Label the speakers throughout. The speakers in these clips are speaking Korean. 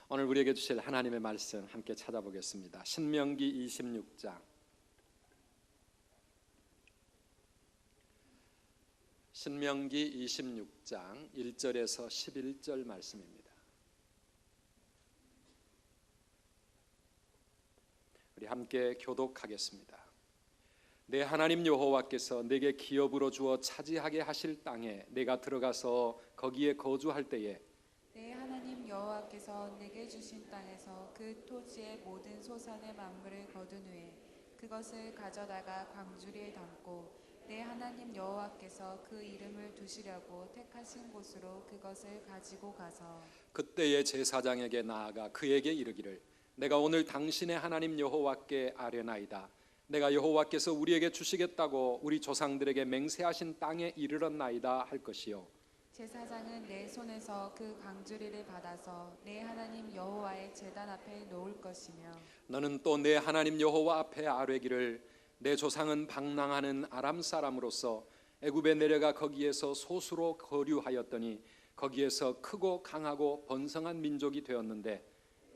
Speaker 1: 오늘 우리에게 주실 하나님의 말씀 함께 찾아보겠습니다. 신명기 26장 신명기 26장 1절에서 11절 말씀입니다. 우리 함께 교독하겠습니다. 내 하나님 여호와께서 내게 기업으로 주어 차지하게 하실 땅에 내가 들어가서 거기에 거주할 때에
Speaker 2: 내 하나님 여호와께서 내게 주신 땅에서 그 토지의 모든 소산의 만물을 거둔 후에 그것을 가져다가 광주리에 담고 내 하나님 여호와께서 그 이름을 두시려고 택하신 곳으로 그것을 가지고 가서
Speaker 1: 그때의 제사장에게 나아가 그에게 이르기를 내가 오늘 당신의 하나님 여호와께 아뢰나이다. 내가 여호와께서 우리에게 주시겠다고 우리 조상들에게 맹세하신 땅에 이르렀나이다 할 것이요.
Speaker 2: 제사장은 내 손에서 그 광주리를 받아서 내 하나님 여호와의 제단 앞에 놓을 것이며
Speaker 1: 너는 또 내 하나님 여호와 앞에 아뢰기를 내 조상은 방랑하는 아람 사람으로서 애굽에 내려가 거기에서 소수로 거류하였더니 거기에서 크고 강하고 번성한 민족이 되었는데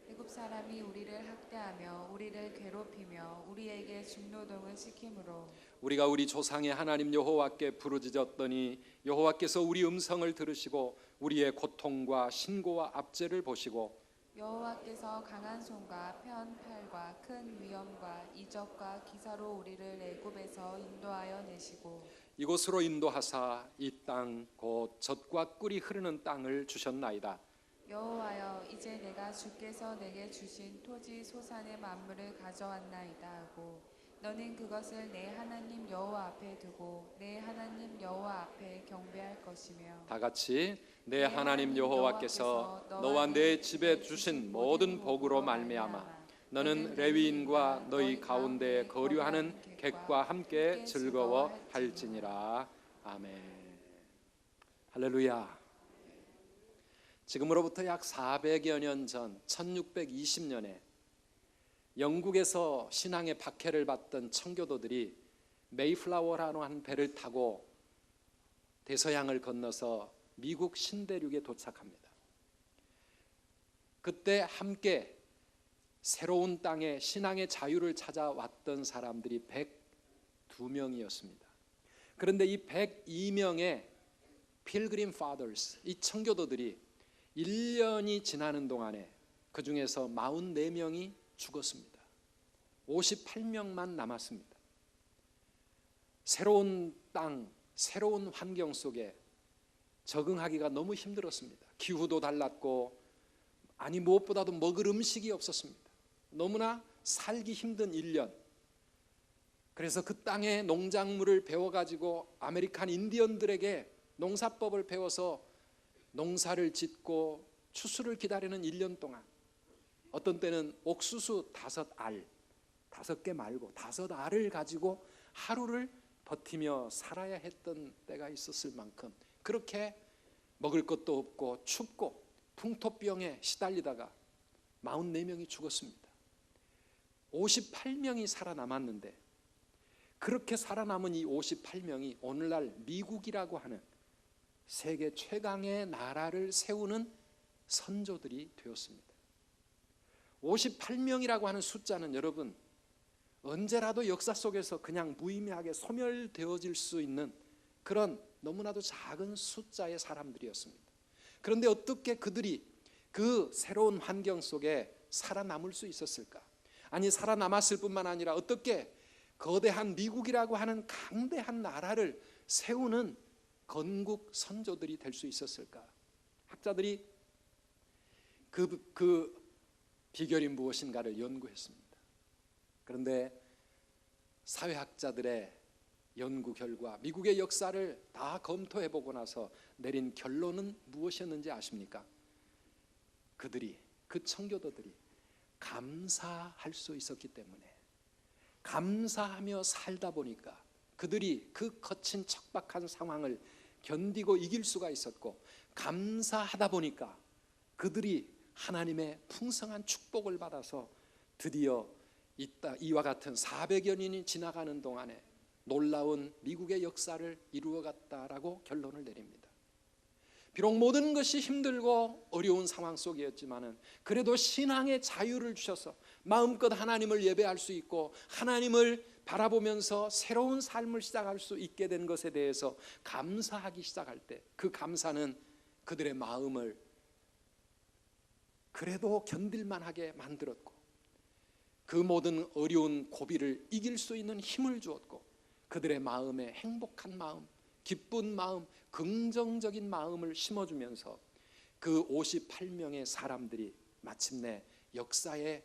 Speaker 2: 애굽 사람이 우리를 학대하며 우리를 괴롭히며 우리에게 중노동을 시키므로
Speaker 1: 우리가 우리 조상의 하나님 여호와께 부르짖었더니 여호와께서 우리 음성을 들으시고 우리의 고통과 신고와 압제를 보시고
Speaker 2: 여호와께서 강한 손과 편 팔과 큰 위엄과 이적과 기사로 우리를 애굽에서 인도하여 내시고
Speaker 1: 이곳으로 인도하사 이 땅 곧 젖과 꿀이 흐르는 땅을 주셨나이다.
Speaker 2: 여호와여 이제 내가 주께서 내게 주신 토지 소산의 만물을 가져왔나이다 하고 너는 그것을 내 하나님 여호와 앞에 두고 내 하나님 여호와 앞에 경배할 것이며
Speaker 1: 다 같이 내 하나님 여호와께서 너와 내 집에 주신 모든 복으로 말미암아 너는 레위인과 너희 가운데 거류하는 객과 함께 즐거워할지니라. 아멘. 할렐루야. 지금으로부터 약 400여 년 전 1620년에 영국에서 신앙의 박해를 받던 청교도들이 메이플라워라는 배를 타고 대서양을 건너서 미국 신대륙에 도착합니다. 그때 함께 새로운 땅에 신앙의 자유를 찾아왔던 사람들이 102명이었습니다. 그런데 이 102명의 필그림 파더스, 이 청교도들이 1년이 지나는 동안에 그 중에서 44명이 죽었습니다. 58명만 남았습니다. 새로운 땅, 새로운 환경 속에 적응하기가 너무 힘들었습니다. 기후도 달랐고 무엇보다도 먹을 음식이 없었습니다. 너무나 살기 힘든 1년. 그래서 그 땅의 농작물을 배워가지고 아메리칸 인디언들에게 농사법을 배워서 농사를 짓고 추수를 기다리는 1년 동안 어떤 때는 옥수수 5알, 5개 말고 5알을 가지고 하루를 버티며 살아야 했던 때가 있었을 만큼 그렇게 먹을 것도 없고 춥고 풍토병에 시달리다가 44명이 죽었습니다. 58명이 살아남았는데 그렇게 살아남은 이 58명이 오늘날 미국이라고 하는 세계 최강의 나라를 세우는 선조들이 되었습니다. 58명이라고 하는 숫자는 여러분 언제라도 역사 속에서 그냥 무의미하게 소멸되어질 수 있는 그런 너무나도 작은 숫자의 사람들이었습니다. 그런데 어떻게 그들이 그 새로운 환경 속에 살아남을 수 있었을까? 아니 살아남았을 뿐만 아니라 어떻게 거대한 미국이라고 하는 강대한 나라를 세우는 건국 선조들이 될 수 있었을까? 학자들이 그 비결이 무엇인가를 연구했습니다. 그런데 사회학자들의 연구 결과 미국의 역사를 다 검토해보고 나서 내린 결론은 무엇이었는지 아십니까? 그 청교도들이 감사할 수 있었기 때문에 감사하며 살다 보니까 그들이 그 거친 척박한 상황을 견디고 이길 수가 있었고 감사하다 보니까 그들이 하나님의 풍성한 축복을 받아서 드디어 이와 같은 400여 년이 지나가는 동안에 놀라운 미국의 역사를 이루어갔다라고 결론을 내립니다. 비록 모든 것이 힘들고 어려운 상황 속이었지만은 그래도 신앙의 자유를 주셔서 마음껏 하나님을 예배할 수 있고 하나님을 바라보면서 새로운 삶을 시작할 수 있게 된 것에 대해서 감사하기 시작할 때 그 감사는 그들의 마음을 그래도 견딜만하게 만들었고 그 모든 어려운 고비를 이길 수 있는 힘을 주었고 그들의 마음에 행복한 마음, 기쁜 마음, 긍정적인 마음을 심어주면서 그 58명의 사람들이 마침내 역사의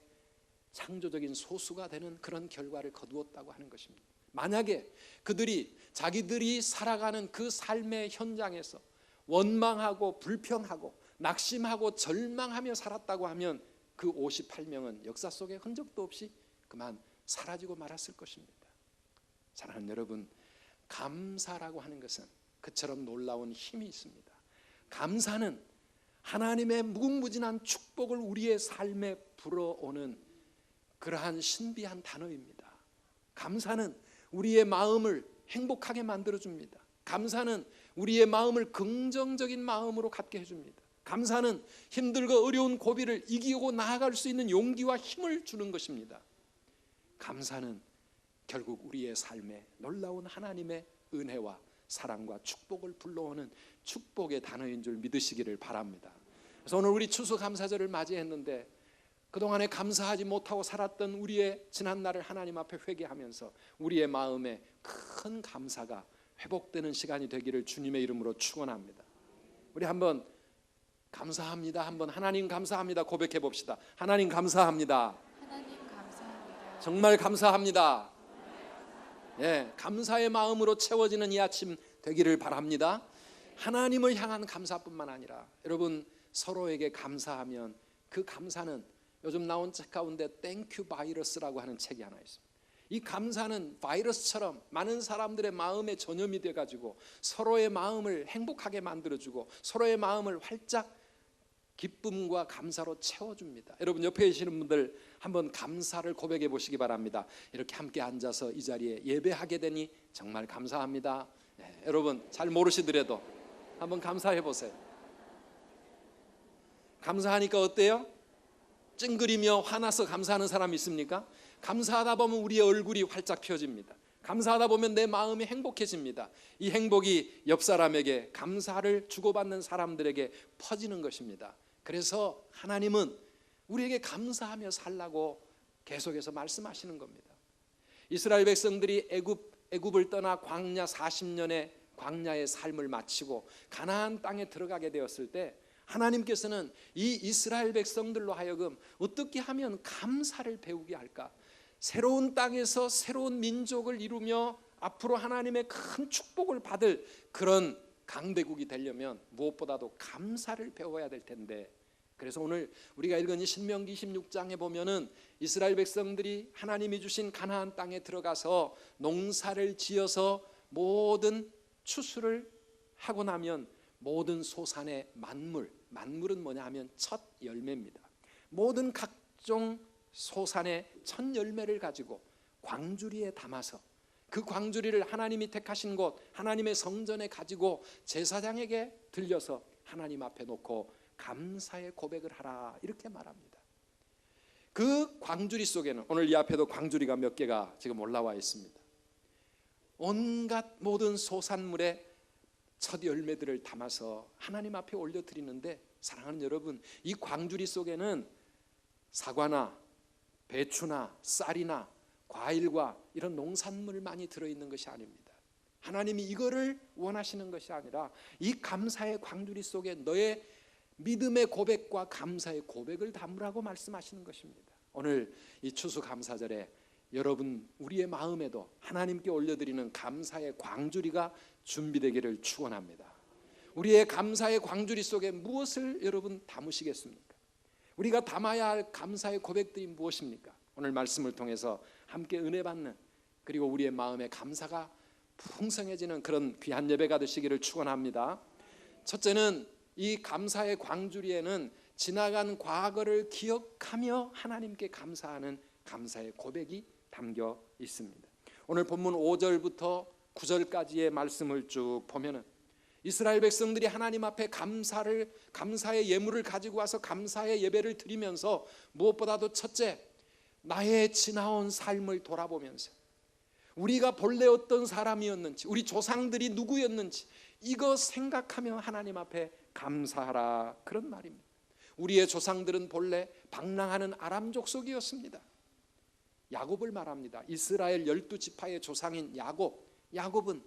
Speaker 1: 창조적인 소수가 되는 그런 결과를 거두었다고 하는 것입니다. 만약에 그들이 자기들이 살아가는 그 삶의 현장에서 원망하고 불평하고 낙심하고 절망하며 살았다고 하면 그 58명은 역사 속에 흔적도 없이 그만 사라지고 말았을 것입니다. 사랑하는 여러분, 감사라고 하는 것은 그처럼 놀라운 힘이 있습니다. 감사는 하나님의 무궁무진한 축복을 우리의 삶에 불어오는 그러한 신비한 단어입니다. 감사는 우리의 마음을 행복하게 만들어줍니다. 감사는 우리의 마음을 긍정적인 마음으로 갖게 해줍니다. 감사는 힘들고 어려운 고비를 이기고 나아갈 수 있는 용기와 힘을 주는 것입니다. 감사는 결국 우리의 삶에 놀라운 하나님의 은혜와 사랑과 축복을 불러오는 축복의 단어인 줄 믿으시기를 바랍니다. 그래서 오늘 우리 추수감사절을 맞이했는데 그동안에 감사하지 못하고 살았던 우리의 지난날을 하나님 앞에 회개하면서 우리의 마음에 큰 감사가 회복되는 시간이 되기를 주님의 이름으로 축원합니다. 우리 한번 감사합니다. 한번 하나님 감사합니다 고백해 봅시다. 하나님 감사합니다.
Speaker 2: 하나님 감사합니다.
Speaker 1: 정말 감사합니다. 예, 감사의 마음으로 채워지는 이 아침 되기를 바랍니다. 하나님을 향한 감사뿐만 아니라 여러분 서로에게 감사하면 그 감사는 요즘 나온 책 가운데 땡큐 바이러스라고 하는 책이 하나 있습니다. 이 감사는 바이러스처럼 많은 사람들의 마음에 전염이 돼가지고 서로의 마음을 행복하게 만들어주고 서로의 마음을 활짝 기쁨과 감사로 채워줍니다. 여러분 옆에 계시는 분들 한번 감사를 고백해 보시기 바랍니다. 이렇게 함께 앉아서 이 자리에 예배하게 되니 정말 감사합니다. 여러분 잘 모르시더라도 한번 감사해 보세요. 감사하니까 어때요? 찡그리며 화나서 감사하는 사람 있습니까? 감사하다 보면 우리의 얼굴이 활짝 펴집니다. 감사하다 보면 내 마음이 행복해집니다. 이 행복이 옆 사람에게 감사를 주고받는 사람들에게 퍼지는 것입니다. 그래서 하나님은 우리에게 감사하며 살라고 계속해서 말씀하시는 겁니다. 이스라엘 백성들이 애굽을 떠나 광야 40년의 광야의 삶을 마치고 가나안 땅에 들어가게 되었을 때 하나님께서는 이 이스라엘 백성들로 하여금 어떻게 하면 감사를 배우게 할까? 새로운 땅에서 새로운 민족을 이루며 앞으로 하나님의 큰 축복을 받을 그런 강대국이 되려면 무엇보다도 감사를 배워야 될 텐데, 그래서 오늘 우리가 읽은 이 신명기 26장에 보면은 이스라엘 백성들이 하나님이 주신 가나안 땅에 들어가서 농사를 지어서 모든 추수를 하고 나면 모든 소산의 만물은 뭐냐 하면 첫 열매입니다. 모든 각종 소산의 첫 열매를 가지고 광주리에 담아서 그 광주리를 하나님이 택하신 곳 하나님의 성전에 가지고 제사장에게 들려서 하나님 앞에 놓고 감사의 고백을 하라 이렇게 말합니다. 그 광주리 속에는 오늘 이 앞에도 광주리가 몇 개가 지금 올라와 있습니다. 온갖 모든 소산물의 첫 열매들을 담아서 하나님 앞에 올려드리는데, 사랑하는 여러분, 이 광주리 속에는 사과나 배추나 쌀이나 과일과 이런 농산물만이 들어있는 것이 아닙니다. 하나님이 이거를 원하시는 것이 아니라 이 감사의 광주리 속에 너의 믿음의 고백과 감사의 고백을 담으라고 말씀하시는 것입니다. 오늘 이 추수감사절에 여러분 우리의 마음에도 하나님께 올려드리는 감사의 광주리가 준비되기를 축원합니다. 우리의 감사의 광주리 속에 무엇을 여러분 담으시겠습니까? 우리가 담아야 할 감사의 고백들이 무엇입니까? 오늘 말씀을 통해서 함께 은혜 받는, 그리고 우리의 마음에 감사가 풍성해지는 그런 귀한 예배가 되시기를 축원합니다. 첫째는 이 감사의 광주리에는 지나간 과거를 기억하며 하나님께 감사하는 감사의 고백이 담겨 있습니다. 오늘 본문 5절부터 9절까지의 말씀을 쭉 보면은 이스라엘 백성들이 하나님 앞에 감사의 예물을 가지고 와서 감사의 예배를 드리면서 무엇보다도 첫째, 나의 지나온 삶을 돌아보면서 우리가 본래 어떤 사람이었는지, 우리 조상들이 누구였는지 이거 생각하며 하나님 앞에 감사하라, 그런 말입니다. 우리의 조상들은 본래 방랑하는 아람 족속이었습니다. 야곱을 말합니다. 이스라엘 12지파의 조상인 야곱은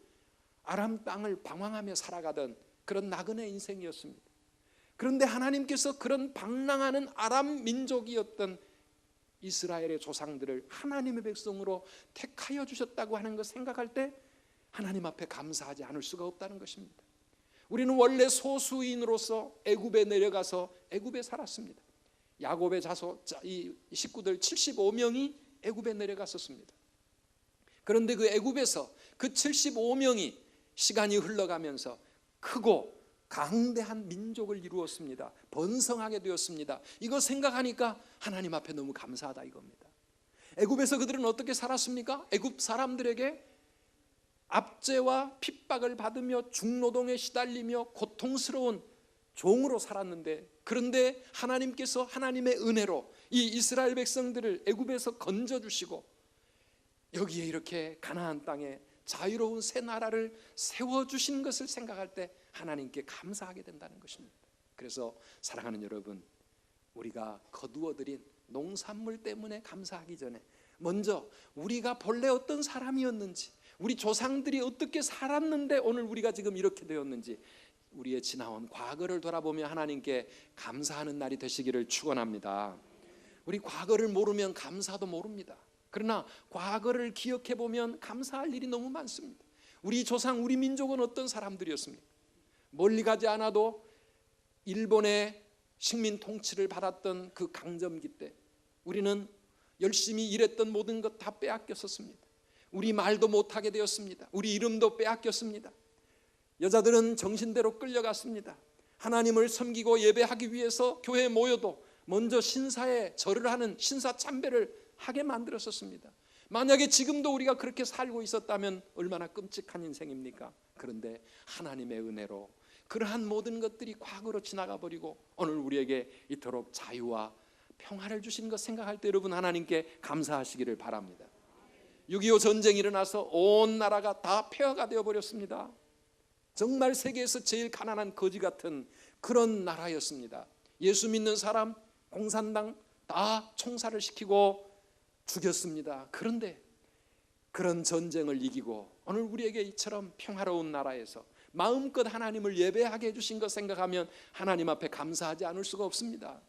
Speaker 1: 아람 땅을 방황하며 살아가던 그런 나그네 인생이었습니다. 그런데 하나님께서 그런 방랑하는 아람 민족이었던 이스라엘의 조상들을 하나님의 백성으로 택하여 주셨다고 하는 것 생각할 때 하나님 앞에 감사하지 않을 수가 없다는 것입니다. 우리는 원래 소수인으로서 애굽에 내려가서 애굽에 살았습니다. 야곱의 이 식구들 75명이 애굽에 내려갔었습니다. 그런데 그 애굽에서 그 75명이 시간이 흘러가면서 크고 강대한 민족을 이루었습니다. 번성하게 되었습니다. 이거 생각하니까 하나님 앞에 너무 감사하다 이겁니다. 애굽에서 그들은 어떻게 살았습니까? 애굽 사람들에게 압제와 핍박을 받으며 중노동에 시달리며 고통스러운 종으로 살았는데, 그런데 하나님께서 하나님의 은혜로 이 이스라엘 백성들을 애굽에서 건져주시고 여기에 이렇게 가나안 땅에 자유로운 새 나라를 세워주신 것을 생각할 때 하나님께 감사하게 된다는 것입니다. 그래서 사랑하는 여러분, 우리가 거두어들인 농산물 때문에 감사하기 전에 먼저 우리가 본래 어떤 사람이었는지, 우리 조상들이 어떻게 살았는데 오늘 우리가 지금 이렇게 되었는지 우리의 지나온 과거를 돌아보며 하나님께 감사하는 날이 되시기를 축원합니다. 우리 과거를 모르면 감사도 모릅니다. 그러나 과거를 기억해 보면 감사할 일이 너무 많습니다. 우리 조상, 우리 민족은 어떤 사람들이었습니까? 멀리 가지 않아도 일본의 식민 통치를 받았던 그 강점기 때 우리는 열심히 일했던 모든 것 다 빼앗겼었습니다. 우리 말도 못하게 되었습니다. 우리 이름도 빼앗겼습니다. 여자들은 정신대로 끌려갔습니다. 하나님을 섬기고 예배하기 위해서 교회에 모여도 먼저 신사에 절을 하는 신사 참배를 하게 만들었었습니다. 만약에 지금도 우리가 그렇게 살고 있었다면 얼마나 끔찍한 인생입니까? 그런데 하나님의 은혜로 그러한 모든 것들이 과거로 지나가 버리고 오늘 우리에게 이토록 자유와 평화를 주신 것 생각할 때 여러분 하나님께 감사하시기를 바랍니다. 6.25 전쟁이 일어나서 온 나라가 다 폐허가 되어버렸습니다. 정말 세계에서 제일 가난한 거지 같은 그런 나라였습니다. 예수 믿는 사람, 공산당 다 총살을 시키고 죽였습니다. 그런데 그런 전쟁을 이기고 오늘 우리에게 이처럼 평화로운 나라에서 마음껏 하나님을 예배하게 해주신 것 생각하면 하나님 앞에 감사하지 않을 수가 없습니다.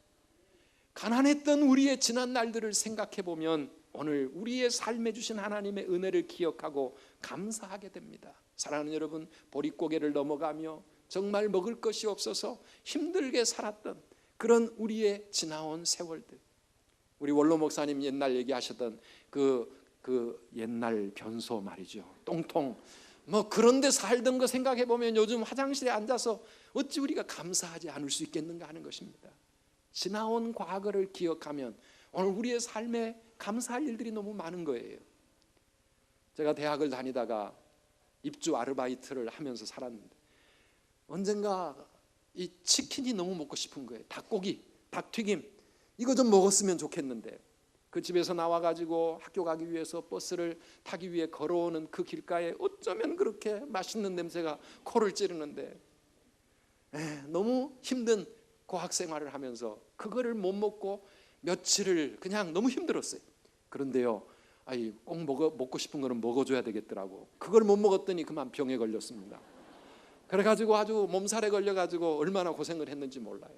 Speaker 1: 가난했던 우리의 지난 날들을 생각해 보면 오늘 우리의 삶에 주신 하나님의 은혜를 기억하고 감사하게 됩니다. 사랑하는 여러분, 보릿고개를 넘어가며 정말 먹을 것이 없어서 힘들게 살았던 그런 우리의 지나온 세월들, 우리 원로 목사님 옛날 얘기하셨던 그 옛날 변소 말이죠. 똥통 뭐 그런 데 살던 거 생각해 보면 요즘 화장실에 앉아서 어찌 우리가 감사하지 않을 수 있겠는가 하는 것입니다. 지나온 과거를 기억하면 오늘 우리의 삶에 감사할 일들이 너무 많은 거예요. 제가 대학을 다니다가 입주 아르바이트를 하면서 살았는데 언젠가 이 치킨이 너무 먹고 싶은 거예요. 닭고기, 닭튀김 이거 좀 먹었으면 좋겠는데 그 집에서 나와가지고 학교 가기 위해서 버스를 타기 위해 걸어오는 그 길가에 어쩌면 그렇게 맛있는 냄새가 코를 찌르는데 너무 힘든 고학 생활을 하면서 그거를 못 먹고 며칠을 그냥 너무 힘들었어요. 그런데요, 꼭 먹고 싶은 거는 먹어줘야 되겠더라고. 그걸 못 먹었더니 그만 병에 걸렸습니다. 그래가지고 아주 몸살에 걸려가지고 얼마나 고생을 했는지 몰라요.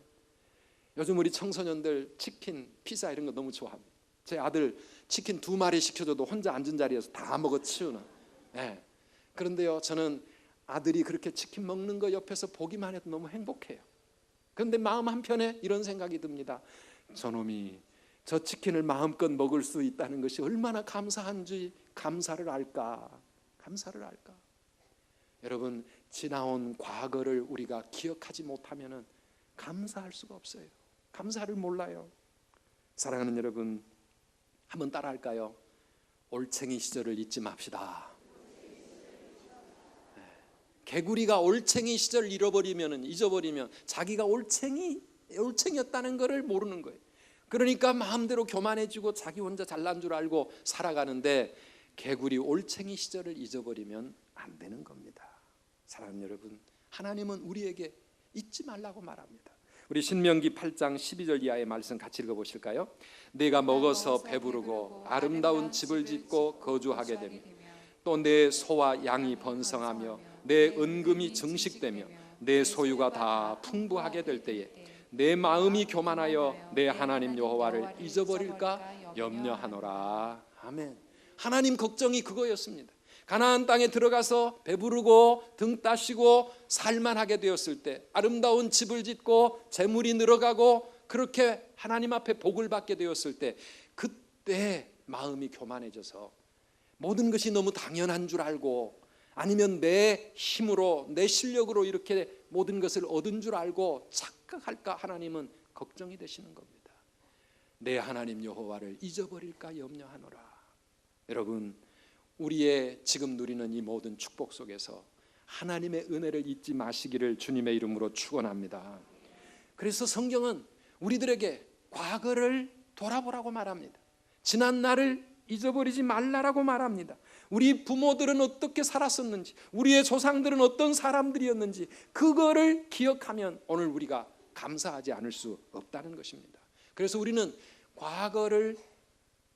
Speaker 1: 요즘 우리 청소년들 치킨, 피자 이런 거 너무 좋아합니다. 제 아들 치킨 2마리 시켜줘도 혼자 앉은 자리에서 다 먹어 치우는. 그런데요, 저는 아들이 그렇게 치킨 먹는 거 옆에서 보기만 해도 너무 행복해요. 그런데 마음 한편에 이런 생각이 듭니다. 저놈이 저 치킨을 마음껏 먹을 수 있다는 것이 얼마나 감사한지 감사를 알까. 여러분, 지나온 과거를 우리가 기억하지 못하면 감사할 수가 없어요. 감사를 몰라요. 사랑하는 여러분, 한번 따라할까요? 올챙이 시절을 잊지 맙시다. 개구리가 올챙이 시절을 잊어버리면 자기가 올챙이였다는 것을 모르는 거예요. 그러니까 마음대로 교만해지고 자기 혼자 잘난 줄 알고 살아가는데, 개구리 올챙이 시절을 잊어버리면 안 되는 겁니다. 사랑하는 여러분, 하나님은 우리에게 잊지 말라고 말합니다. 우리 신명기 8장 12절 이하의 말씀 같이 읽어보실까요? 내가 먹어서 배부르고 아름다운 집을 짓고 거주하게 되며 또 내 소와 양이 번성하며 내 은금이 증식되며 내 소유가 다 풍부하게 될 때에 내 마음이 교만하여 내 하나님 여호와를 잊어버릴까 염려하노라. 아멘. 하나님 걱정이 그거였습니다. 가나안 땅에 들어가서 배부르고 등 따시고 살만하게 되었을 때, 아름다운 집을 짓고 재물이 늘어가고 그렇게 하나님 앞에 복을 받게 되었을 때, 그때 마음이 교만해져서 모든 것이 너무 당연한 줄 알고, 아니면 내 힘으로 내 실력으로 이렇게 모든 것을 얻은 줄 알고 착각할까 하나님은 걱정이 되시는 겁니다. 내 하나님 여호와를 잊어버릴까 염려하노라. 여러분, 우리의 지금 누리는 이 모든 축복 속에서 하나님의 은혜를 잊지 마시기를 주님의 이름으로 축원합니다. 그래서 성경은 우리들에게 과거를 돌아보라고 말합니다. 지난 날을 잊어버리지 말라라고 말합니다. 우리 부모들은 어떻게 살았었는지, 우리의 조상들은 어떤 사람들이었는지, 그거를 기억하면 오늘 우리가 감사하지 않을 수 없다는 것입니다. 그래서 우리는 과거를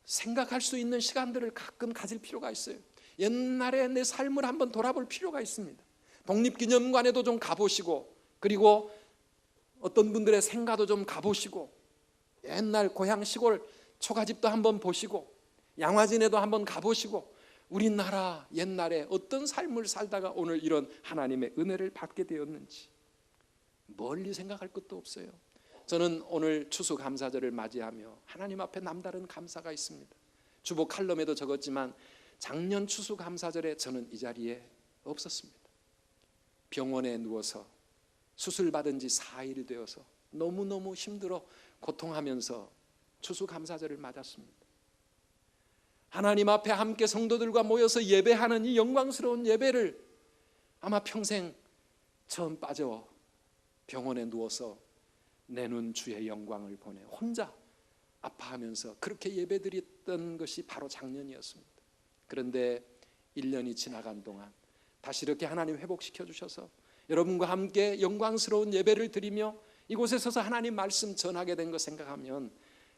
Speaker 1: 생각할 수 있는 시간들을 가끔 가질 필요가 있어요. 옛날에 내 삶을 한번 돌아볼 필요가 있습니다. 독립기념관에도 좀 가보시고, 그리고 어떤 분들의 생가도 좀 가보시고, 옛날 고향 시골 초가집도 한번 보시고, 양화진에도 한번 가보시고, 우리나라 옛날에 어떤 삶을 살다가 오늘 이런 하나님의 은혜를 받게 되었는지 멀리 생각할 것도 없어요. 저는 오늘 추수감사절을 맞이하며 하나님 앞에 남다른 감사가 있습니다. 주보 칼럼에도 적었지만 작년 추수감사절에 저는 이 자리에 없었습니다. 병원에 누워서 수술받은 지 4일 되어서 너무너무 힘들어 고통하면서 추수감사절을 맞았습니다. 하나님 앞에 함께 성도들과 모여서 예배하는 이 영광스러운 예배를 아마 평생 처음 빠져 병원에 누워서 내 눈 주의 영광을 보내 혼자 아파하면서 그렇게 예배드렸던 것이 바로 작년이었습니다. 그런데 1년이 지나간 동안 다시 이렇게 하나님 회복시켜 주셔서 여러분과 함께 영광스러운 예배를 드리며 이곳에 서서 하나님 말씀 전하게 된 거 생각하면,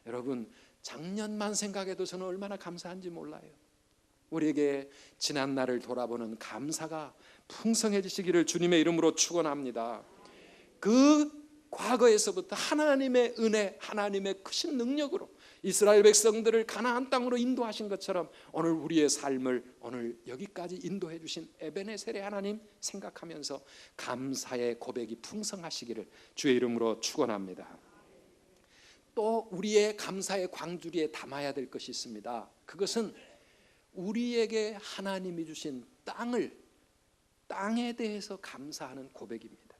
Speaker 1: 여러분, 작년만 생각해도 저는 얼마나 감사한지 몰라요. 우리에게 지난 날을 돌아보는 감사가 풍성해지시기를 주님의 이름으로 축원합니다. 그 과거에서부터 하나님의 은혜, 하나님의 크신 능력으로 이스라엘 백성들을 가나안 땅으로 인도하신 것처럼 오늘 우리의 삶을 오늘 여기까지 인도해 주신 에베네셀의 하나님 생각하면서 감사의 고백이 풍성하시기를 주의 이름으로 축원합니다. 또 우리의 감사의 광주리에 담아야 될 것이 있습니다. 그것은 우리에게 하나님이 주신 땅에 대해서 감사하는 고백입니다.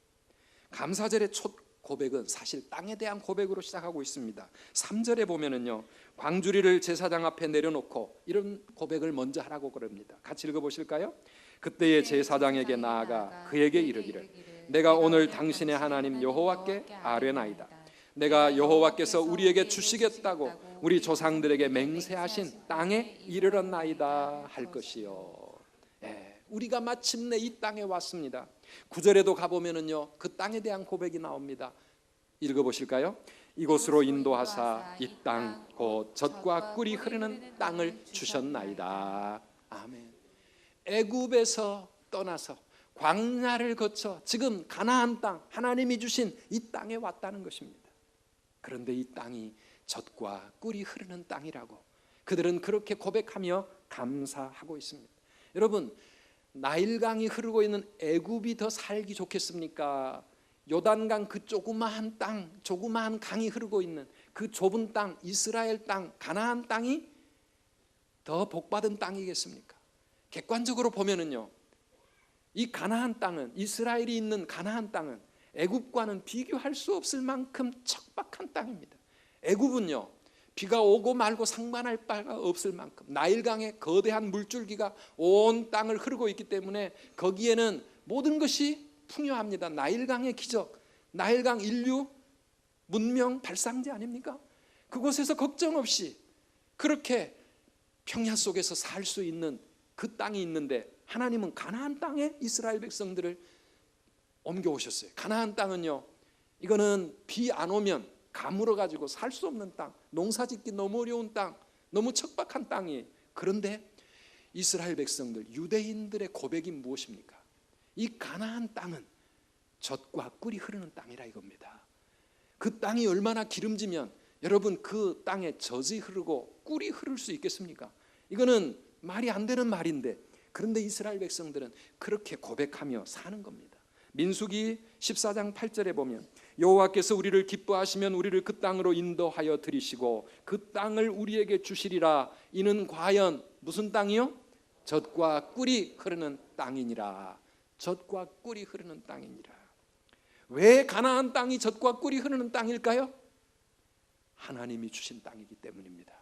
Speaker 1: 감사절의 첫 고백은 사실 땅에 대한 고백으로 시작하고 있습니다. 3절에 보면은요, 광주리를 제사장 앞에 내려놓고 이런 고백을 먼저 하라고 그럽니다. 같이 읽어보실까요? 그때의 제사장에게 나아가 그에게 이르기를, 내가 오늘 당신의 하나님 여호와께 아뢰나이다. 내가 여호와께서 우리에게 주시겠다고 우리 조상들에게 맹세하신 땅에 이르렀나이다 할 것이요. 우리가 마침내 이 땅에 왔습니다. 9절에도 가보면은요, 그 땅에 대한 고백이 나옵니다. 읽어보실까요? 이곳으로 인도하사 이 땅 곧 젖과 꿀이 흐르는 땅을 주셨나이다. 아멘. 애굽에서 떠나서 광야를 거쳐 지금 가나안 땅, 하나님이 주신 이 땅에 왔다는 것입니다. 그런데 이 땅이 젖과 꿀이 흐르는 땅이라고 그들은 그렇게 고백하며 감사하고 있습니다. 여러분, 나일강이 흐르고 있는 애굽이 더 살기 좋겠습니까? 요단강 그 조그마한 땅, 조그마한 강이 흐르고 있는 그 좁은 땅, 이스라엘 땅, 가나안 땅이 더 복받은 땅이겠습니까? 객관적으로 보면은요, 이 가나안 땅은, 이스라엘이 있는 가나안 땅은 애굽과는 비교할 수 없을 만큼 척박한 땅입니다. 애굽은요, 비가 오고 말고 상관할 바가 없을 만큼 나일강의 거대한 물줄기가 온 땅을 흐르고 있기 때문에 거기에는 모든 것이 풍요합니다. 나일강의 기적, 나일강 인류 문명 발상지 아닙니까? 그곳에서 걱정 없이 그렇게 평야 속에서 살 수 있는 그 땅이 있는데 하나님은 가나안 땅에 이스라엘 백성들을 옮겨오셨어요. 가나안 땅은요, 이거는 비 안 오면 가물어 가지고 살 수 없는 땅, 농사짓기 너무 어려운 땅, 너무 척박한 땅이에요. 그런데 이스라엘 백성들, 유대인들의 고백이 무엇입니까? 이 가나안 땅은 젖과 꿀이 흐르는 땅이라 이겁니다. 그 땅이 얼마나 기름지면 여러분 그 땅에 젖이 흐르고 꿀이 흐를 수 있겠습니까? 이거는 말이 안 되는 말인데, 그런데 이스라엘 백성들은 그렇게 고백하며 사는 겁니다. 민수기 14장 8절에 보면 여호와께서 우리를 기뻐하시면 우리를 그 땅으로 인도하여 들이시고 그 땅을 우리에게 주시리라. 이는 과연 무슨 땅이요? 젖과 꿀이 흐르는 땅이니라. 젖과 꿀이 흐르는 땅이니라. 왜 가나안 땅이 젖과 꿀이 흐르는 땅일까요? 하나님이 주신 땅이기 때문입니다.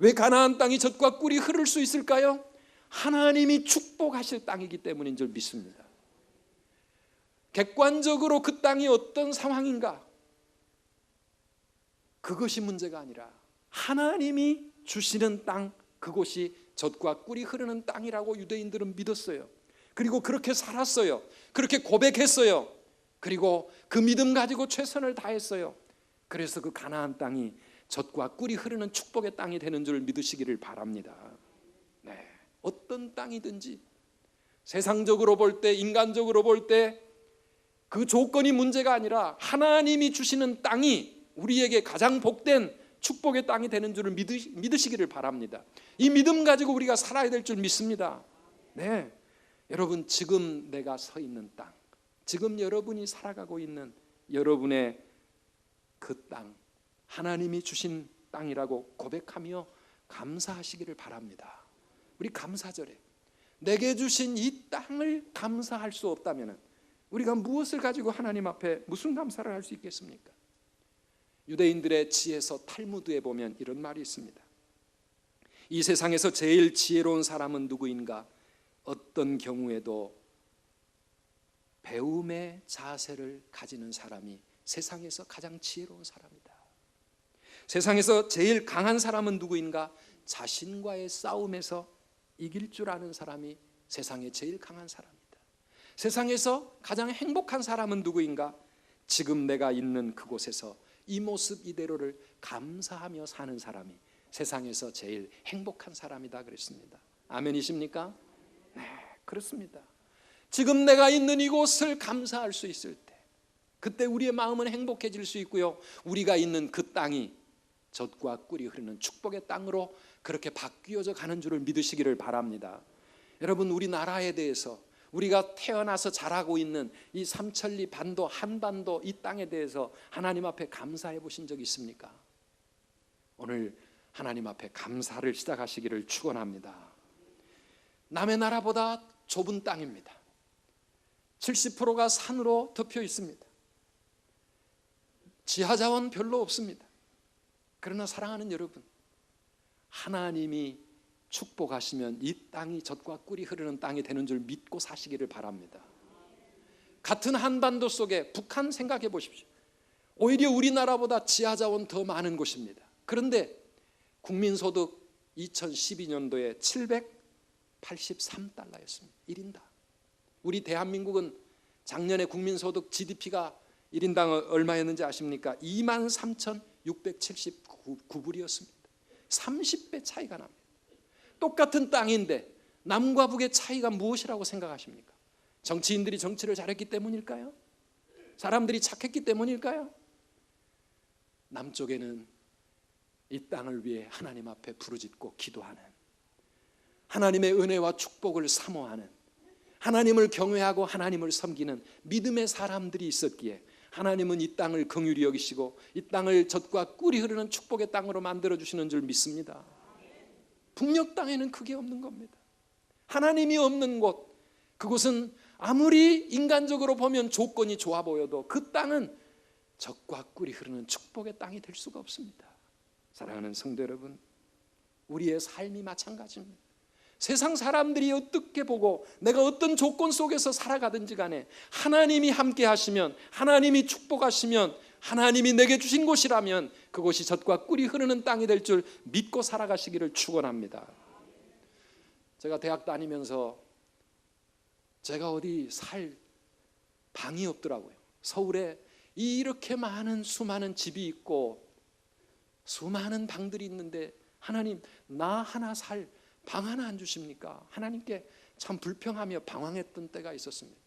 Speaker 1: 왜 가나안 땅이 젖과 꿀이 흐를 수 있을까요? 하나님이 축복하실 땅이기 때문인 줄 믿습니다. 객관적으로 그 땅이 어떤 상황인가, 그것이 문제가 아니라 하나님이 주시는 땅, 그곳이 젖과 꿀이 흐르는 땅이라고 유대인들은 믿었어요. 그리고 그렇게 살았어요. 그렇게 고백했어요. 그리고 그 믿음 가지고 최선을 다했어요. 그래서 그 가나안 땅이 젖과 꿀이 흐르는 축복의 땅이 되는 줄 믿으시기를 바랍니다. 네, 어떤 땅이든지 세상적으로 볼 때, 인간적으로 볼 때 그 조건이 문제가 아니라 하나님이 주시는 땅이 우리에게 가장 복된 축복의 땅이 되는 줄을 믿으시기를 바랍니다. 이 믿음 가지고 우리가 살아야 될 줄 믿습니다. 네, 여러분 지금 내가 서 있는 땅, 지금 여러분이 살아가고 있는 여러분의 그 땅, 하나님이 주신 땅이라고 고백하며 감사하시기를 바랍니다. 우리 감사절에 내게 주신 이 땅을 감사할 수 없다면 우리가 무엇을 가지고 하나님 앞에 무슨 감사를 할 수 있겠습니까? 유대인들의 지에서 탈무드에 보면 이런 말이 있습니다. 이 세상에서 제일 지혜로운 사람은 누구인가? 어떤 경우에도 배움의 자세를 가지는 사람이 세상에서 가장 지혜로운 사람이다. 세상에서 제일 강한 사람은 누구인가? 자신과의 싸움에서 이길 줄 아는 사람이 세상에 제일 강한 사람이다. 세상에서 가장 행복한 사람은 누구인가? 지금 내가 있는 그곳에서 이 모습 이대로를 감사하며 사는 사람이 세상에서 제일 행복한 사람이다 그랬습니다. 아멘이십니까? 네, 그렇습니다. 지금 내가 있는 이곳을 감사할 수 있을 때, 그때 우리의 마음은 행복해질 수 있고요, 우리가 있는 그 땅이 젖과 꿀이 흐르는 축복의 땅으로 그렇게 바뀌어져 가는 줄을 믿으시기를 바랍니다. 여러분, 우리나라에 대해서, 우리가 태어나서 자라고 있는 이 삼천리 반도, 한반도 이 땅에 대해서 하나님 앞에 감사해 보신 적 있습니까? 오늘 하나님 앞에 감사를 시작하시기를 축원합니다. 남의 나라보다 좁은 땅입니다. 70%가 산으로 덮여 있습니다. 지하자원 별로 없습니다. 그러나 사랑하는 여러분, 하나님이 축복하시면 이 땅이 젖과 꿀이 흐르는 땅이 되는 줄 믿고 사시기를 바랍니다. 같은 한반도 속에 북한 생각해 보십시오. 오히려 우리나라보다 지하자원 더 많은 곳입니다. 그런데 국민소득 2012년도에 783달러였습니다. 1인당. 우리 대한민국은 작년에 국민소득 GDP가 1인당 얼마였는지 아십니까? 23,679불이었습니다. 30배 차이가 납니다. 똑같은 땅인데 남과 북의 차이가 무엇이라고 생각하십니까? 정치인들이 정치를 잘했기 때문일까요? 사람들이 착했기 때문일까요? 남쪽에는 이 땅을 위해 하나님 앞에 부르짖고 기도하는, 하나님의 은혜와 축복을 사모하는, 하나님을 경외하고 하나님을 섬기는 믿음의 사람들이 있었기에 하나님은 이 땅을 긍휼히 여기시고 이 땅을 젖과 꿀이 흐르는 축복의 땅으로 만들어주시는 줄 믿습니다. 북녘 땅에는 그게 없는 겁니다. 하나님이 없는 곳, 그곳은 아무리 인간적으로 보면 조건이 좋아 보여도 그 땅은 젖과 꿀이 흐르는 축복의 땅이 될 수가 없습니다. 사랑하는 성도 여러분, 우리의 삶이 마찬가지입니다. 세상 사람들이 어떻게 보고 내가 어떤 조건 속에서 살아가든지 간에 하나님이 함께 하시면, 하나님이 축복하시면, 하나님이 내게 주신 곳이라면 그곳이 젖과 꿀이 흐르는 땅이 될 줄 믿고 살아가시기를 축원합니다. 제가 대학 다니면서 제가 어디 살 방이 없더라고요. 서울에 이렇게 많은 수많은 집이 있고 수많은 방들이 있는데 하나님, 나 하나 살 방 하나 안 주십니까? 하나님께 참 불평하며 방황했던 때가 있었습니다.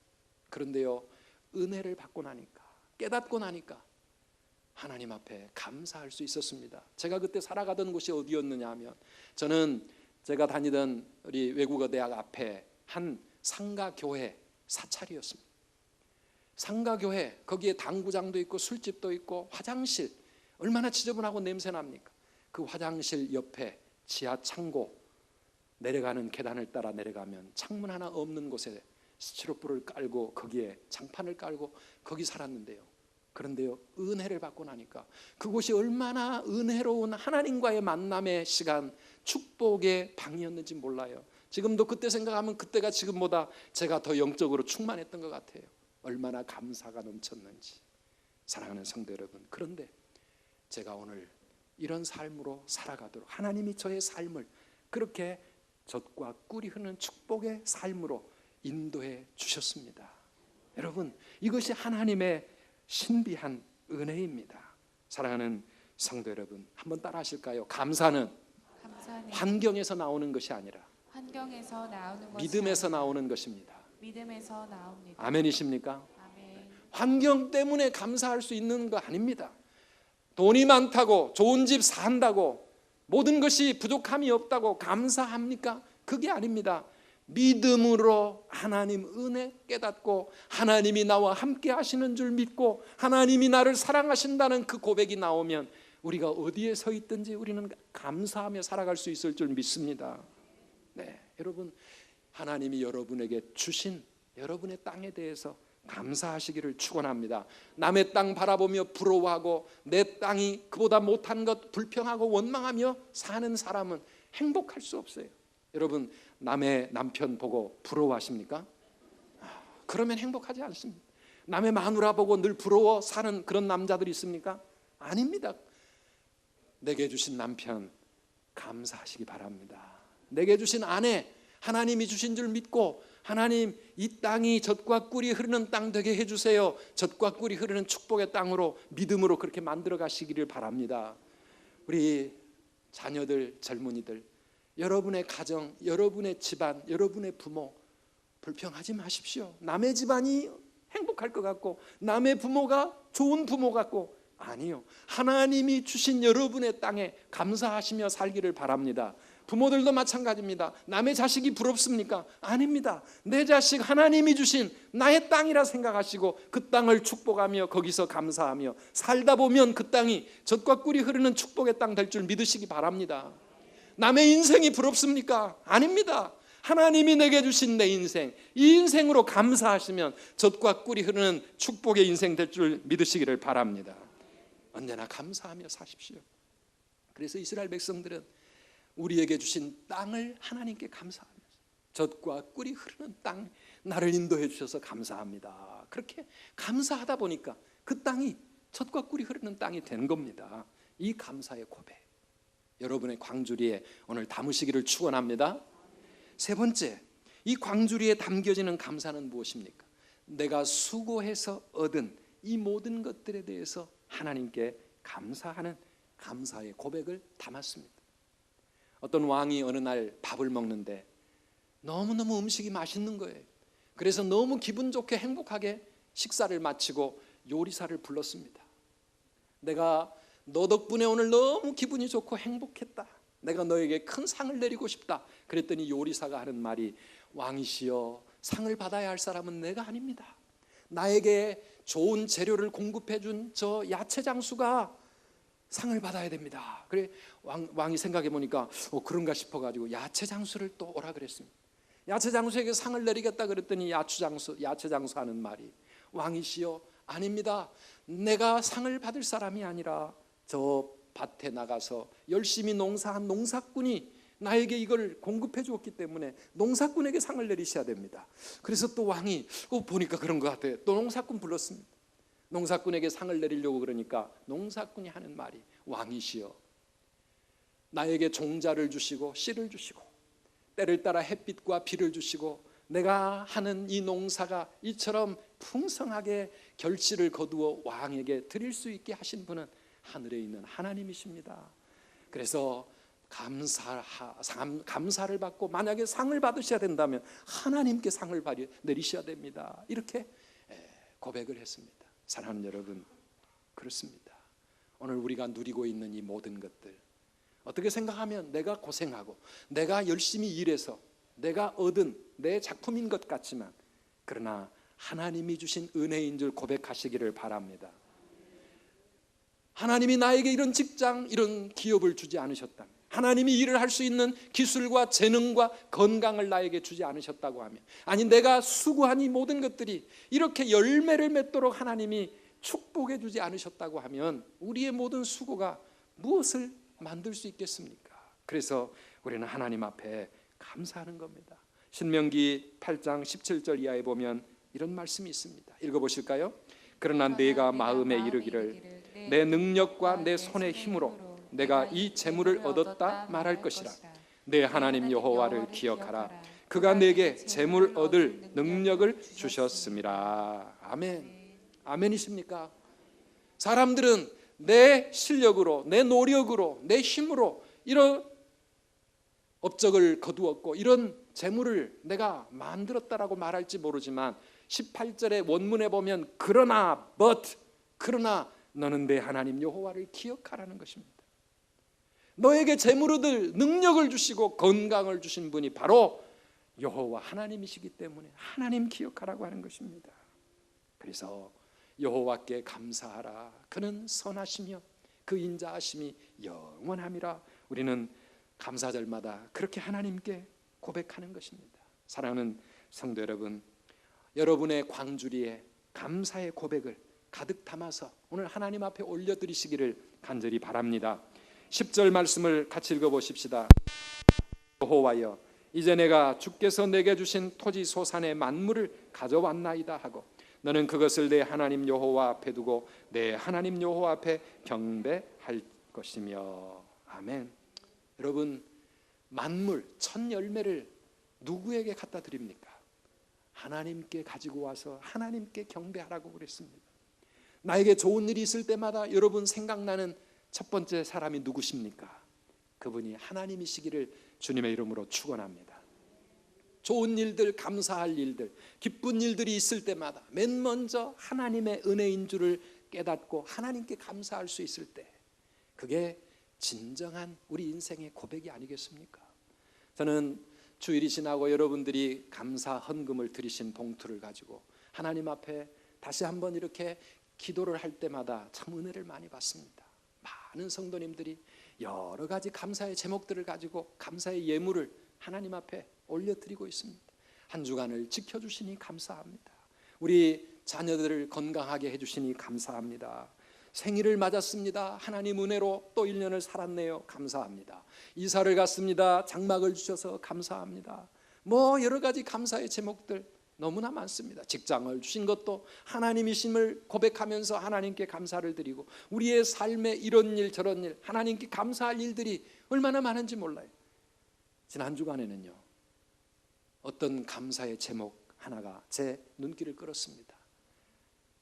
Speaker 1: 그런데요, 은혜를 받고 나니까, 깨닫고 나니까 하나님 앞에 감사할 수 있었습니다. 제가 그때 살아가던 곳이 어디였느냐 하면, 저는 제가 다니던 우리 외국어 대학 앞에 한 상가교회 사찰이었습니다. 상가교회, 거기에 당구장도 있고 술집도 있고 화장실, 얼마나 지저분하고 냄새납니까? 그 화장실 옆에 지하 창고, 내려가는 계단을 따라 내려가면 창문 하나 없는 곳에 스티로폴을 깔고 거기에 장판을 깔고 거기 살았는데요. 그런데요, 은혜를 받고 나니까 그곳이 얼마나 은혜로운 하나님과의 만남의 시간, 축복의 방이었는지 몰라요. 지금도 그때 생각하면 그때가 지금보다 제가 더 영적으로 충만했던 것 같아요. 얼마나 감사가 넘쳤는지. 사랑하는 성도 여러분, 그런데 제가 오늘 이런 삶으로 살아가도록 하나님이 저의 삶을 그렇게 젖과 꿀이 흐르는 축복의 삶으로 인도해 주셨습니다. 여러분, 이것이 하나님의 신비한 은혜입니다. 사랑하는 성도 여러분, 한번 따라 하실까요? 감사는 환경에서 나오는 것이 아니라
Speaker 2: 환경에서 나오는 것이
Speaker 1: 믿음에서
Speaker 2: 아니라
Speaker 1: 나오는 것입니다.
Speaker 2: 믿음에서 나옵니다.
Speaker 1: 아멘이십니까?
Speaker 2: 아멘.
Speaker 1: 환경 때문에 감사할 수 있는 거 아닙니다. 돈이 많다고, 좋은 집 산다고, 모든 것이 부족함이 없다고 감사합니까? 그게 아닙니다. 믿음으로 하나님 은혜 깨닫고 하나님이 나와 함께 하시는 줄 믿고 하나님이 나를 사랑하신다는 그 고백이 나오면 우리가 어디에 서 있든지 우리는 감사하며 살아갈 수 있을 줄 믿습니다. 네, 여러분, 하나님이 여러분에게 주신 여러분의 땅에 대해서 감사하시기를 축원합니다. 남의 땅 바라보며 부러워하고 내 땅이 그보다 못한 것 불평하고 원망하며 사는 사람은 행복할 수 없어요. 여러분, 남의 남편 보고 부러워하십니까? 그러면 행복하지 않습니다. 남의 마누라 보고 늘 부러워 사는 그런 남자들이 있습니까? 아닙니다. 내게 주신 남편 감사하시기 바랍니다. 내게 주신 아내 하나님이 주신 줄 믿고 하나님, 이 땅이 젖과 꿀이 흐르는 땅 되게 해주세요. 젖과 꿀이 흐르는 축복의 땅으로 믿음으로 그렇게 만들어 가시기를 바랍니다. 우리 자녀들, 젊은이들, 여러분의 가정, 여러분의 집안, 여러분의 부모 불평하지 마십시오. 남의 집안이 행복할 것 같고 남의 부모가 좋은 부모 같고, 아니요, 하나님이 주신 여러분의 땅에 감사하시며 살기를 바랍니다. 부모들도 마찬가지입니다. 남의 자식이 부럽습니까? 아닙니다. 내 자식 하나님이 주신 나의 땅이라 생각하시고 그 땅을 축복하며 거기서 감사하며 살다 보면 그 땅이 젖과 꿀이 흐르는 축복의 땅 될 줄 믿으시기 바랍니다. 남의 인생이 부럽습니까? 아닙니다. 하나님이 내게 주신 내 인생, 이 인생으로 감사하시면 젖과 꿀이 흐르는 축복의 인생 될 줄 믿으시기를 바랍니다. 언제나 감사하며 사십시오. 그래서 이스라엘 백성들은 우리에게 주신 땅을 하나님께 감사하면서 젖과 꿀이 흐르는 땅 나를 인도해 주셔서 감사합니다. 그렇게 감사하다 보니까 그 땅이 젖과 꿀이 흐르는 땅이 된 겁니다. 이 감사의 고백 여러분의 광주리에 오늘 담으시기를 축원합니다. 세 번째, 이 광주리에 담겨지는 감사는 무엇입니까? 내가 수고해서 얻은 이 모든 것들에 대해서 하나님께 감사하는 감사의 고백을 담았습니다. 어떤 왕이 어느 날 밥을 먹는데 너무너무 음식이 맛있는 거예요. 그래서 너무 기분 좋게 행복하게 식사를 마치고 요리사를 불렀습니다. 내가 너 덕분에 오늘 너무 기분이 좋고 행복했다. 내가 너에게 큰 상을 내리고 싶다. 그랬더니 요리사가 하는 말이, 왕이시여, 상을 받아야 할 사람은 내가 아닙니다. 나에게 좋은 재료를 공급해 준 저 야채 장수가 상을 받아야 됩니다. 그래 왕이 생각해 보니까 그런가 싶어가지고 야채 장수를 또 오라 그랬습니다. 야채 장수에게 상을 내리겠다 그랬더니 야채 장수 하는 말이, 왕이시여, 아닙니다. 내가 상을 받을 사람이 아니라 저 밭에 나가서 열심히 농사한 농사꾼이 나에게 이걸 공급해 주었기 때문에 농사꾼에게 상을 내리셔야 됩니다. 그래서 또 왕이 보니까 그런 것 같아요. 또 농사꾼 불렀습니다. 농사꾼에게 상을 내리려고 그러니까 농사꾼이 하는 말이, 왕이시여, 나에게 종자를 주시고 씨를 주시고 때를 따라 햇빛과 비를 주시고 내가 하는 이 농사가 이처럼 풍성하게 결실을 거두어 왕에게 드릴 수 있게 하신 분은 하늘에 있는 하나님이십니다. 그래서 감사를 받고 만약에 상을 받으셔야 된다면 하나님께 상을 내리셔야 됩니다. 이렇게 고백을 했습니다. 사랑하는 여러분, 그렇습니다. 오늘 우리가 누리고 있는 이 모든 것들, 어떻게 생각하면 내가 고생하고 내가 열심히 일해서 내가 얻은 내 작품인 것 같지만, 그러나 하나님이 주신 은혜인 줄 고백하시기를 바랍니다. 하나님이 나에게 이런 직장, 이런 기업을 주지 않으셨다면, 하나님이 일을 할 수 있는 기술과 재능과 건강을 나에게 주지 않으셨다고 하면, 아니 내가 수고한 이 모든 것들이 이렇게 열매를 맺도록 하나님이 축복해 주지 않으셨다고 하면 우리의 모든 수고가 무엇을 만들 수 있겠습니까? 그래서 우리는 하나님 앞에 감사하는 겁니다. 신명기 8장 17절 이하에 보면 이런 말씀이 있습니다. 읽어보실까요? 그러나 내가 마음에 이르기를 내 능력과 내 손의 힘으로 내가 이 재물을 얻었다 말할 것이라. 내 하나님 여호와를 기억하라. 그가 내게 재물 얻을 능력을 주셨음이라. 아멘. 아멘이십니까? 사람들은 내 실력으로, 내 노력으로, 내 힘으로 이런 업적을 거두었고 이런 재물을 내가 만들었다라고 말할지 모르지만 18절의 원문에 보면 그러나 너는 내 하나님 여호와를 기억하라는 것입니다. 너에게 재물 얻을 능력을 주시고 건강을 주신 분이 바로 여호와 하나님이시기 때문에 하나님 기억하라고 하는 것입니다. 그래서 여호와께 감사하라. 그는 선하시며 그 인자하심이 영원함이라. 우리는 감사절마다 그렇게 하나님께 고백하는 것입니다. 사랑하는 성도 여러분, 여러분의 광주리에 감사의 고백을 가득 담아서 오늘 하나님 앞에 올려드리시기를 간절히 바랍니다. 10절 말씀을 같이 읽어보십시다. 여호와여, 이제 내가 주께서 내게 주신 토지 소산의 만물을 가져왔나이다 하고 너는 그것을 내 하나님 여호와 앞에 두고 내 하나님 여호와 앞에 경배할 것이며. 아멘. 여러분, 만물, 첫 열매를 누구에게 갖다 드립니까? 하나님께 가지고 와서 하나님께 경배하라고 그랬습니다. 나에게 좋은 일이 있을 때마다 여러분 생각나는 첫 번째 사람이 누구십니까? 그분이 하나님이시기를 주님의 이름으로 축원합니다. 좋은 일들, 감사할 일들, 기쁜 일들이 있을 때마다 맨 먼저 하나님의 은혜인 줄을 깨닫고 하나님께 감사할 수 있을 때, 그게 진정한 우리 인생의 고백이 아니겠습니까? 저는 주일이 지나고 여러분들이 감사 헌금을 드리신 봉투를 가지고 하나님 앞에 다시 한번 이렇게 기도를 할 때마다 참 은혜를 많이 받습니다. 많은 성도님들이 여러 가지 감사의 제목들을 가지고 감사의 예물을 하나님 앞에 올려드리고 있습니다. 한 주간을 지켜주시니 감사합니다. 우리 자녀들을 건강하게 해주시니 감사합니다. 생일을 맞았습니다. 하나님 은혜로 또 1년을 살았네요. 감사합니다. 이사를 갔습니다. 장막을 주셔서 감사합니다. 여러 가지 감사의 제목들 너무나 많습니다. 직장을 주신 것도 하나님이심을 고백하면서 하나님께 감사를 드리고, 우리의 삶에 이런 일 저런 일 하나님께 감사할 일들이 얼마나 많은지 몰라요. 지난 주간에는요, 어떤 감사의 제목 하나가 제 눈길을 끌었습니다.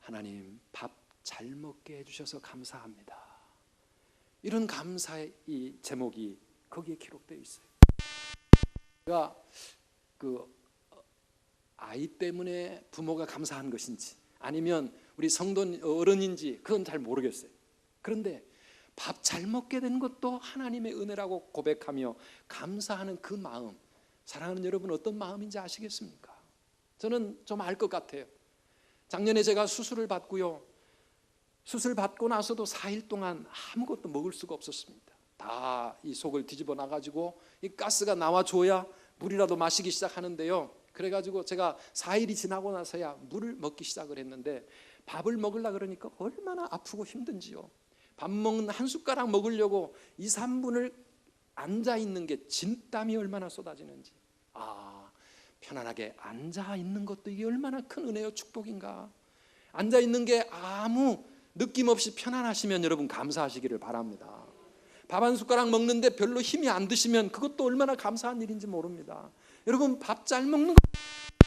Speaker 1: 하나님 밥 잘 먹게 해주셔서 감사합니다. 이런 감사의 이 제목이 거기에 기록되어 있어요. 제가 아이 때문에 부모가 감사한 것인지 아니면 우리 성도 어른인지 그건 잘 모르겠어요. 그런데 밥 잘 먹게 된 것도 하나님의 은혜라고 고백하며 감사하는 그 마음, 사랑하는 여러분 어떤 마음인지 아시겠습니까? 저는 좀 알 것 같아요. 작년에 제가 수술을 받고요, 수술 받고 나서도 4일 동안 아무것도 먹을 수가 없었습니다. 다 이 속을 뒤집어 놔가지고 이 가스가 나와줘야 물이라도 마시기 시작하는데요, 그래가지고 제가 4일이 지나고 나서야 물을 먹기 시작을 했는데, 밥을 먹으려고 그러니까 얼마나 아프고 힘든지요. 밥 먹는 한 숟가락 먹으려고 2, 3분을 앉아 있는 게 진땀이 얼마나 쏟아지는지, 편안하게 앉아 있는 것도 이게 얼마나 큰 은혜요 축복인가. 앉아 있는 게 아무 느낌 없이 편안하시면 여러분 감사하시기를 바랍니다. 밥 한 숟가락 먹는데 별로 힘이 안 드시면 그것도 얼마나 감사한 일인지 모릅니다. 여러분 밥 잘 먹는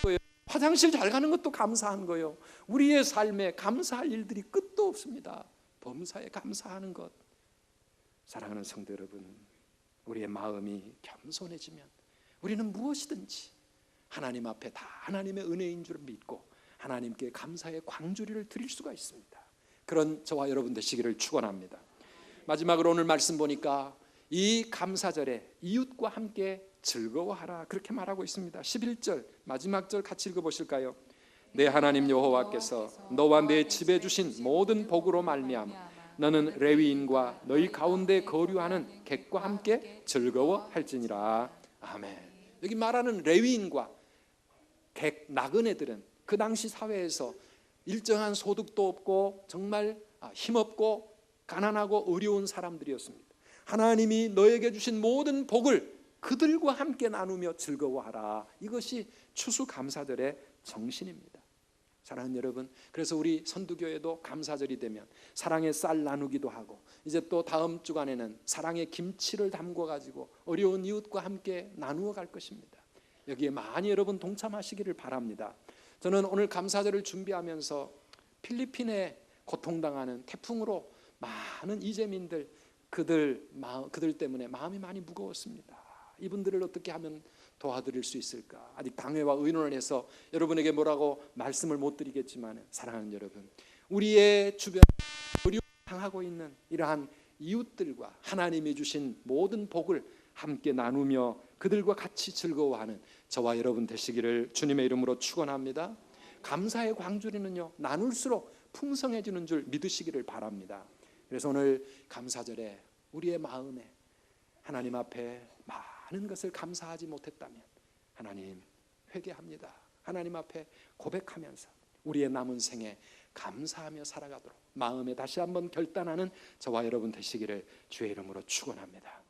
Speaker 1: 거예요. 화장실 잘 가는 것도 감사한 거예요. 우리의 삶에 감사할 일들이 끝도 없습니다. 범사에 감사하는 것. 사랑하는 성도 여러분, 우리의 마음이 겸손해지면 우리는 무엇이든지 하나님 앞에 다 하나님의 은혜인 줄 믿고 하나님께 감사의 광주리를 드릴 수가 있습니다. 그런 저와 여러분 되시기를 축원합니다. 마지막으로 오늘 말씀 보니까 이 감사절에 이웃과 함께 즐거워하라 그렇게 말하고 있습니다. 11절 마지막 절 같이 읽어보실까요? 내 하나님 여호와께서 너와 내 집에 주신 모든 복으로 말미암아 너는 레위인과 너희 가운데 거류하는 객과 함께 즐거워할지니라. 아멘. 여기 말하는 레위인과 객, 나그네들은 그 당시 사회에서 일정한 소득도 없고 정말 힘없고 가난하고 어려운 사람들이었습니다. 하나님이 너에게 주신 모든 복을 그들과 함께 나누며 즐거워하라. 이것이 추수감사절의 정신입니다. 사랑하는 여러분, 그래서 우리 선두교회도 감사절이 되면 사랑의 쌀 나누기도 하고, 이제 또 다음 주간에는 사랑의 김치를 담궈 가지고 어려운 이웃과 함께 나누어 갈 것입니다. 여기에 많이 여러분 동참하시기를 바랍니다. 저는 오늘 감사절을 준비하면서 필리핀에 고통당하는 태풍으로 많은 이재민들, 그들 때문에 마음이 많이 무거웠습니다. 이분들을 어떻게 하면 도와드릴 수 있을까? 아직 당회와 의논을 해서 여러분에게 뭐라고 말씀을 못 드리겠지만, 사랑하는 여러분, 우리의 주변에 당하고 있는 이러한 이웃들과 하나님이 주신 모든 복을 함께 나누며 그들과 같이 즐거워하는 저와 여러분 되시기를 주님의 이름으로 축원합니다. 감사의 광주리는요, 나눌수록 풍성해지는 줄 믿으시기를 바랍니다. 그래서 오늘 감사절에 우리의 마음에 하나님 앞에 많은 것을 감사하지 못했다면 하나님 회개합니다. 하나님 앞에 고백하면서 우리의 남은 생에 감사하며 살아가도록 마음에 다시 한번 결단하는 저와 여러분 되시기를 주의 이름으로 축원합니다.